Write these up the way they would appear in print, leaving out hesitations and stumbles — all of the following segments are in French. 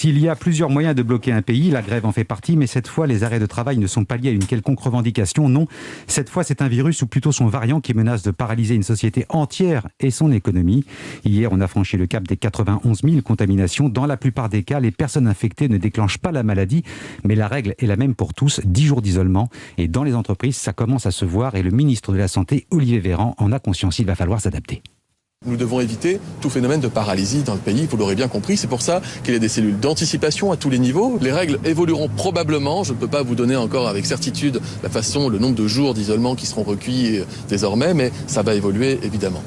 S'il y a plusieurs moyens de bloquer un pays, la grève en fait partie, mais cette fois, les arrêts de travail ne sont pas liés à une quelconque revendication. Non, cette fois, c'est un virus, ou plutôt son variant, qui menace de paralyser une société entière et son économie. Hier, on a franchi le cap des 91 000 contaminations. Dans la plupart des cas, les personnes infectées ne déclenchent pas la maladie, mais la règle est la même pour tous, 10 jours d'isolement. Et dans les entreprises, ça commence à se voir, et le ministre de la Santé, Olivier Véran, en a conscience. Il va falloir s'adapter. Nous devons éviter tout phénomène de paralysie dans le pays, vous l'aurez bien compris. C'est pour ça qu'il y a des cellules d'anticipation à tous les niveaux. Les règles évolueront probablement. Je ne peux pas vous donner encore avec certitude la façon, le nombre de jours d'isolement qui seront requis désormais, mais ça va évoluer évidemment.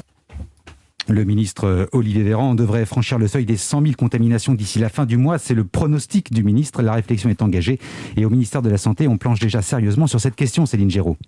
Le ministre Olivier Véran devrait franchir le seuil des 100 000 contaminations d'ici la fin du mois. C'est le pronostic du ministre. La réflexion est engagée. Et au ministère de la Santé, on planche déjà sérieusement sur cette question, Céline Géraud.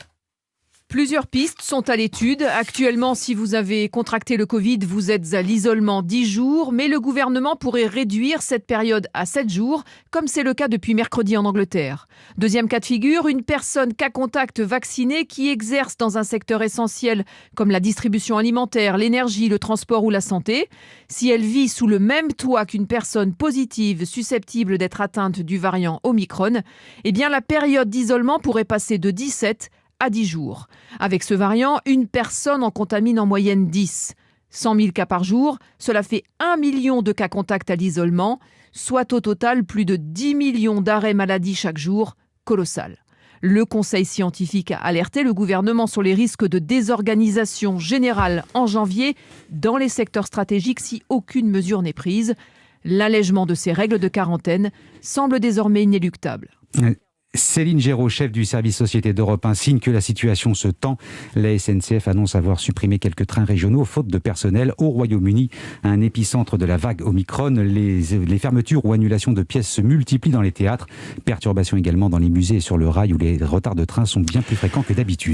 Plusieurs pistes sont à l'étude. Actuellement, si vous avez contracté le Covid, vous êtes à l'isolement 10 jours, mais le gouvernement pourrait réduire cette période à 7 jours, comme c'est le cas depuis mercredi en Angleterre. Deuxième cas de figure, une personne cas contact vaccinée qui exerce dans un secteur essentiel comme la distribution alimentaire, l'énergie, le transport ou la santé. Si elle vit sous le même toit qu'une personne positive susceptible d'être atteinte du variant Omicron, eh bien la période d'isolement pourrait passer de 17 à 10 jours. Avec ce variant, une personne en contamine en moyenne 10. 100 000 cas par jour, cela fait 1 million de cas contacts à l'isolement, soit au total plus de 10 millions d'arrêts maladie chaque jour, colossal. Le Conseil scientifique a alerté le gouvernement sur les risques de désorganisation générale en janvier dans les secteurs stratégiques si aucune mesure n'est prise. L'allègement de ces règles de quarantaine semble désormais inéluctable. Céline Géraud, chef du service Société d'Europe 1, signe que la situation se tend. La SNCF annonce avoir supprimé quelques trains régionaux faute de personnel au Royaume-Uni, un épicentre de la vague Omicron. Les fermetures ou annulations de pièces se multiplient dans les théâtres. Perturbations également dans les musées et sur le rail où les retards de train sont bien plus fréquents que d'habitude.